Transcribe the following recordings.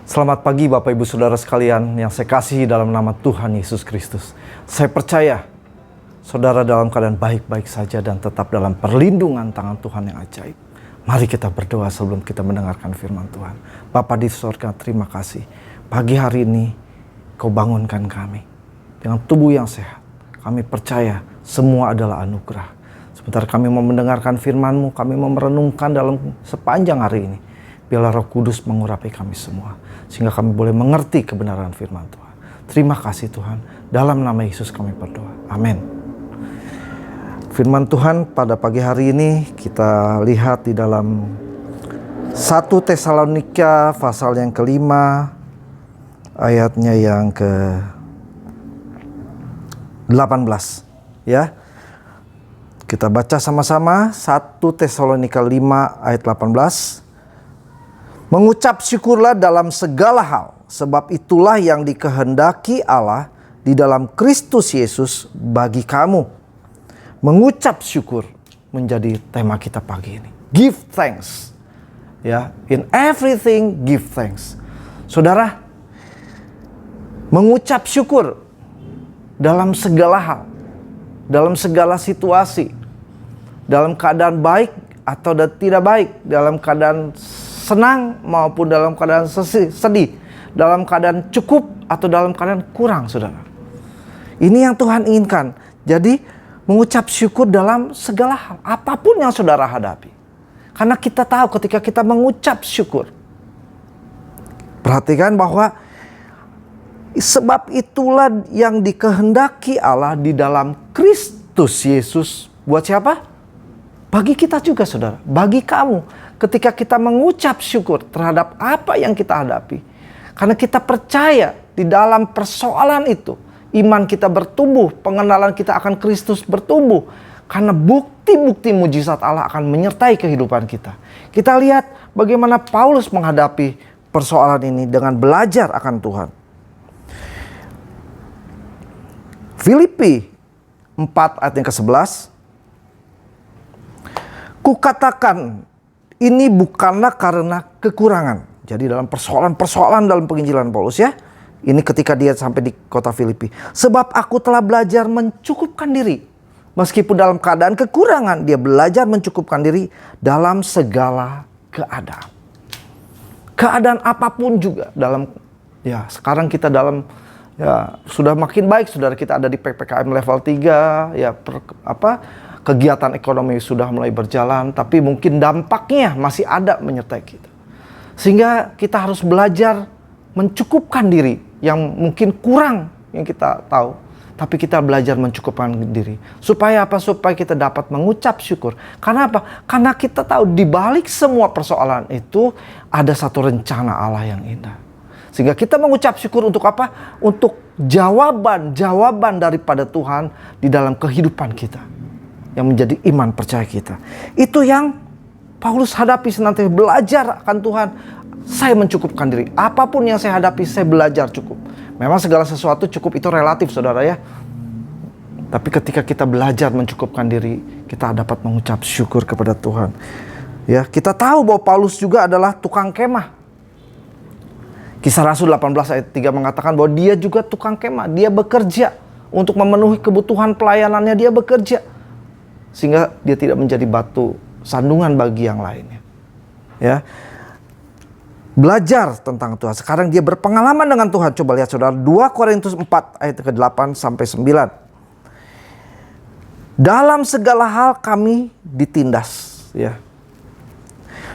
Selamat pagi Bapak Ibu Saudara sekalian yang saya kasihi dalam nama Tuhan Yesus Kristus. Saya percaya saudara dalam keadaan baik-baik saja dan tetap dalam perlindungan tangan Tuhan yang ajaib. Mari kita berdoa sebelum kita mendengarkan firman Tuhan. Bapa di surga, terima kasih. Pagi hari ini Kau bangunkan kami dengan tubuh yang sehat. Kami percaya semua adalah anugerah. Sebentar kami mau mendengarkan firman-Mu, kami mau merenungkan dalam sepanjang hari ini. Biarlah Roh Kudus mengurapi kami semua, sehingga kami boleh mengerti kebenaran firman Tuhan. Terima kasih Tuhan, dalam nama Yesus kami berdoa. Amin. Firman Tuhan pada pagi hari ini kita lihat di dalam 1 Tesalonika pasal yang kelima, ayatnya yang ke-18. Ya, kita baca sama-sama 1 Tesalonika 5 ayat 18. Mengucap syukurlah dalam segala hal, sebab itulah yang dikehendaki Allah di dalam Kristus Yesus bagi kamu. Mengucap syukur menjadi tema kita pagi ini. Give thanks. Ya, in everything give thanks. Saudara, mengucap syukur dalam segala hal, dalam segala situasi, dalam keadaan baik atau tidak baik, dalam keadaan senang maupun dalam keadaan sedih, dalam keadaan cukup atau dalam keadaan kurang, saudara. Ini yang Tuhan inginkan. Jadi mengucap syukur dalam segala hal, apapun yang saudara hadapi. Karena kita tahu ketika kita mengucap syukur, perhatikan bahwa sebab itulah yang dikehendaki Allah di dalam Kristus Yesus. Buat siapa? Bagi kita juga, saudara. Bagi kamu. Ketika kita mengucap syukur terhadap apa yang kita hadapi. Karena kita percaya di dalam persoalan itu. Iman kita bertumbuh. Pengenalan kita akan Kristus bertumbuh. Karena bukti-bukti mujizat Allah akan menyertai kehidupan kita. Kita lihat bagaimana Paulus menghadapi persoalan ini dengan belajar akan Tuhan. Filipi 4 ayat yang ke-11. Kukatakan ini bukanlah karena kekurangan. Jadi dalam persoalan-persoalan dalam penginjilan Paulus ya. Ini ketika dia sampai di kota Filipi. Sebab aku telah belajar mencukupkan diri. Meskipun dalam keadaan kekurangan, dia belajar mencukupkan diri dalam segala keadaan. Keadaan apapun juga dalam, ya sekarang kita dalam, ya sudah makin baik, saudara, kita ada di PPKM level 3, ya kegiatan ekonomi sudah mulai berjalan, tapi mungkin dampaknya masih ada menyertai kita. Sehingga kita harus belajar mencukupkan diri yang mungkin kurang yang kita tahu, tapi kita belajar mencukupkan diri. Supaya apa? Supaya kita dapat mengucap syukur. Karena apa? Karena kita tahu di balik semua persoalan itu ada satu rencana Allah yang indah. Sehingga kita mengucap syukur untuk apa? Untuk jawaban daripada Tuhan di dalam kehidupan kita. Yang menjadi iman percaya kita. Itu yang Paulus hadapi senantiasa, belajar akan Tuhan. Saya mencukupkan diri. Apapun yang saya hadapi, saya belajar cukup. Memang segala sesuatu cukup itu relatif, saudara ya. Tapi ketika kita belajar mencukupkan diri, kita dapat mengucap syukur kepada Tuhan. Ya, kita tahu bahwa Paulus juga adalah tukang kemah. Kisah Rasul 18 ayat 3 mengatakan bahwa dia juga tukang kemah. Dia bekerja untuk memenuhi kebutuhan pelayanannya, dia bekerja. Sehingga dia tidak menjadi batu sandungan bagi yang lainnya. Ya. Belajar tentang Tuhan. Sekarang dia berpengalaman dengan Tuhan. Coba lihat saudara, 2 Korintus 4 ayat ke-8 sampai 9. Dalam segala hal kami ditindas, ya.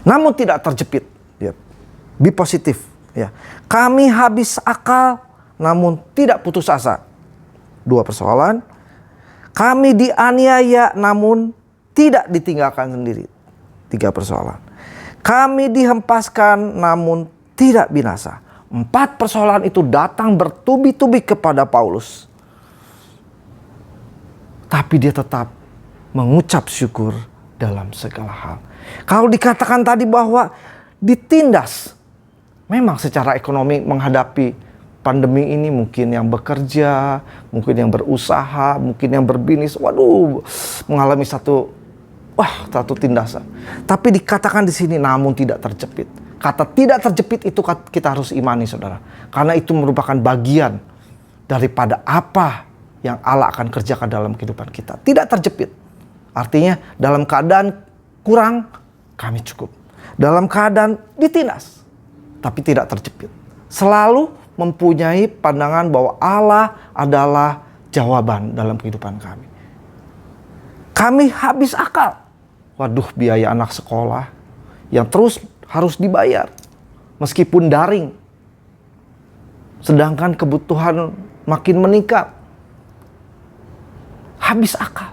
Namun tidak terjepit, ya. Be positif, ya. Kami habis akal namun tidak putus asa. 2 persoalan. Kami dianiaya namun tidak ditinggalkan sendiri. 3 persoalan. Kami dihempaskan namun tidak binasa. 4 persoalan itu datang bertubi-tubi kepada Paulus. Tapi dia tetap mengucap syukur dalam segala hal. Kalau dikatakan tadi bahwa ditindas. Memang secara ekonomi menghadapi pandemi ini mungkin yang bekerja, mungkin yang berusaha, mungkin yang berbisnis, mengalami satu tindasan. Tapi dikatakan di sini namun tidak terjepit. Kata tidak terjepit itu kita harus imani, saudara. Karena itu merupakan bagian daripada apa yang Allah akan kerjakan dalam kehidupan kita. Tidak terjepit. Artinya dalam keadaan kurang, kami cukup. Dalam keadaan ditindas, tapi tidak terjepit. Selalu mempunyai pandangan bahwa Allah adalah jawaban dalam kehidupan kami. Kami habis akal. Waduh, biaya anak sekolah yang terus harus dibayar meskipun daring. Sedangkan kebutuhan makin meningkat. Habis akal.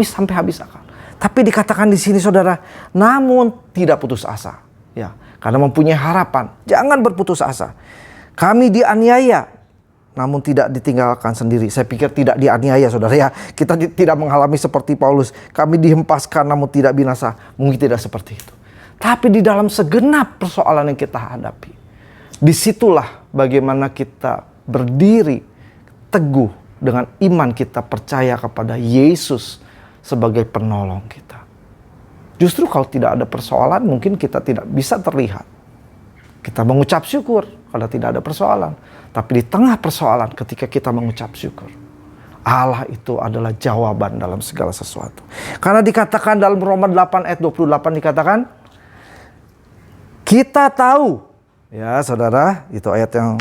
Sampai habis akal. Tapi dikatakan di sini, saudara, namun tidak putus asa. Ya, karena mempunyai harapan. Jangan berputus asa. Kami dianiaya, namun tidak ditinggalkan sendiri. Saya pikir tidak dianiaya, saudara, ya. Kita tidak mengalami seperti Paulus. Kami dihempaskan namun tidak binasa. Mungkin tidak seperti itu. Tapi di dalam segenap persoalan yang kita hadapi, disitulah bagaimana kita berdiri teguh dengan iman kita percaya kepada Yesus sebagai penolong kita. Justru kalau tidak ada persoalan, mungkin kita tidak bisa terlihat. Kita mengucap syukur kalau tidak ada persoalan. Tapi di tengah persoalan, ketika kita mengucap syukur, Allah itu adalah jawaban dalam segala sesuatu. Karena dikatakan dalam Roma 8 ayat 28 dikatakan, kita tahu, ya saudara, itu ayat yang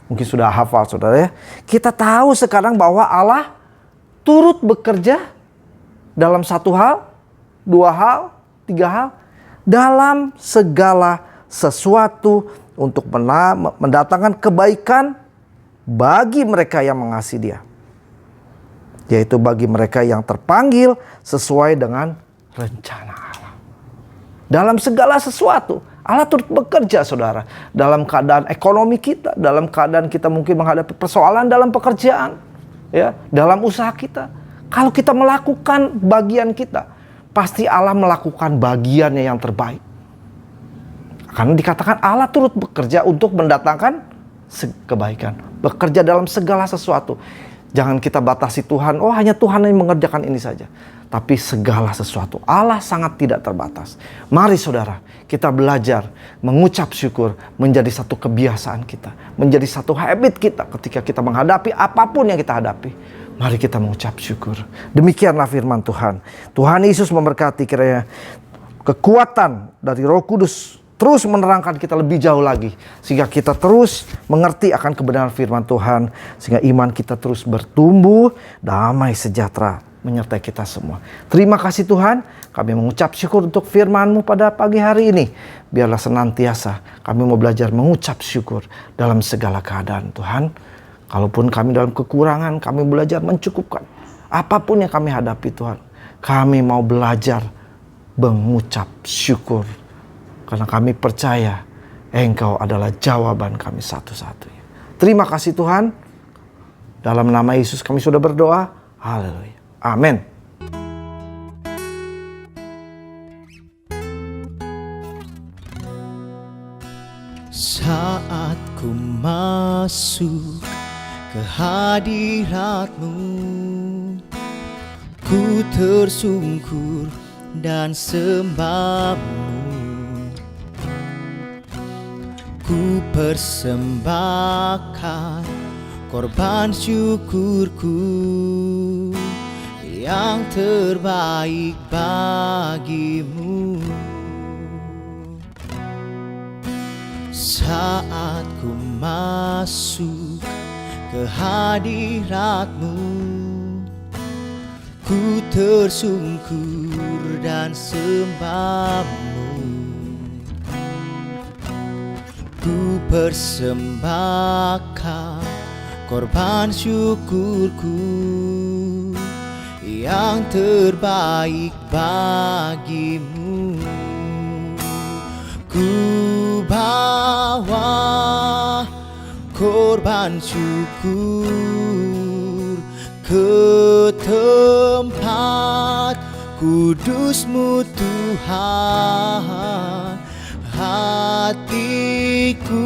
mungkin sudah hafal, saudara, ya. Kita tahu sekarang bahwa Allah turut bekerja dalam satu hal, dua hal, tiga hal, dalam segala sesuatu untuk mendatangkan kebaikan bagi mereka yang mengasihi Dia, yaitu bagi mereka yang terpanggil sesuai dengan rencana Allah. Dalam segala sesuatu Allah turut bekerja, saudara. Dalam keadaan ekonomi kita, dalam keadaan kita mungkin menghadapi persoalan dalam pekerjaan, ya, dalam usaha kita. Kalau kita melakukan bagian kita, pasti Allah melakukan bagiannya yang terbaik. Karena dikatakan Allah turut bekerja untuk mendatangkan kebaikan. Bekerja dalam segala sesuatu. Jangan kita batasi Tuhan, oh hanya Tuhan yang mengerjakan ini saja. Tapi segala sesuatu, Allah sangat tidak terbatas. Mari saudara, kita belajar mengucap syukur menjadi satu kebiasaan kita. Menjadi satu habit kita ketika kita menghadapi apapun yang kita hadapi. Mari kita mengucap syukur. Demikianlah firman Tuhan. Tuhan Yesus memberkati, kiranya kekuatan dari Roh Kudus terus menerangkan kita lebih jauh lagi. Sehingga kita terus mengerti akan kebenaran firman Tuhan. Sehingga iman kita terus bertumbuh, damai sejahtera menyertai kita semua. Terima kasih Tuhan, kami mengucap syukur untuk firman-Mu pada pagi hari ini. Biarlah senantiasa kami mau belajar mengucap syukur dalam segala keadaan Tuhan. Kalaupun kami dalam kekurangan, kami belajar mencukupkan. Apapun yang kami hadapi Tuhan, kami mau belajar mengucap syukur. Karena kami percaya Engkau adalah jawaban kami satu-satunya. Terima kasih Tuhan. Dalam nama Yesus kami sudah berdoa. Haleluya. Amin. Saat ku masuk ke hadirat-Mu, ku tersungkur dan sembah-Mu. Ku persembahkan korban syukurku yang terbaik bagi-Mu. Saat ku masuk ke hadirat-Mu, ku tersungkur dan sembah-Mu. Ku persembahkan korban syukurku yang terbaik bagi-Mu. Ku bawa korban syukur ke tempat kudus-Mu Tuhan. Hatiku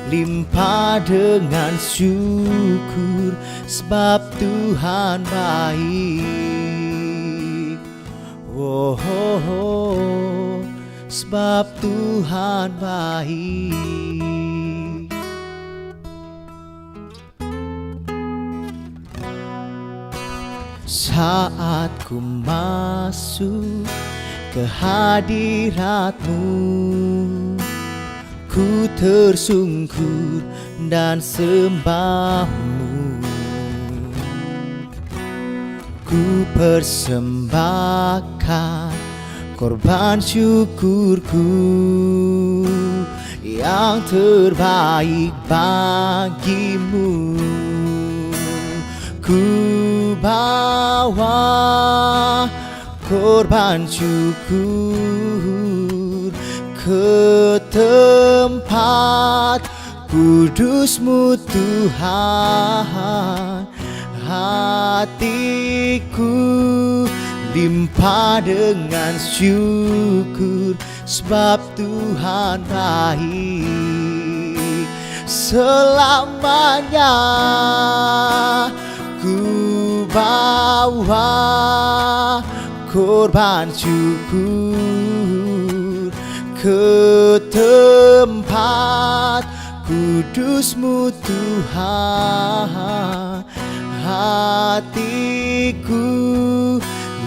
limpah dengan syukur sebab Tuhan baik. Oh, oh, oh. sebab Tuhan baik. Saat ku masuk ke hadirat-Mu, ku tersungkur dan sembah-Mu. Ku persembahkan korban syukurku yang terbaik bagimu. Ku bawa korban syukur ke tempat kudus-Mu Tuhan. Hatiku limpah dengan syukur sebab Tuhan baik. Selamanya ku bawa korban syukur ke tempat kudus-Mu Tuhan. Hatiku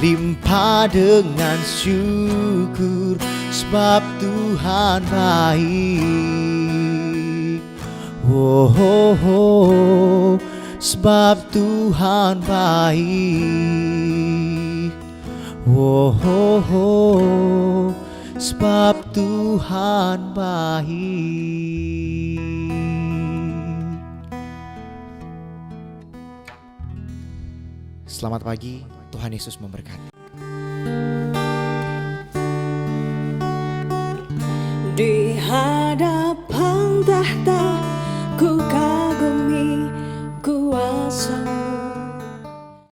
limpah dengan syukur sebab Tuhan baik. Oh, oh, oh, sebab Tuhan baik. Oh, oh, oh, sebab Tuhan baik. Selamat pagi, Tuhan Yesus memberkati. Di hadapan tahta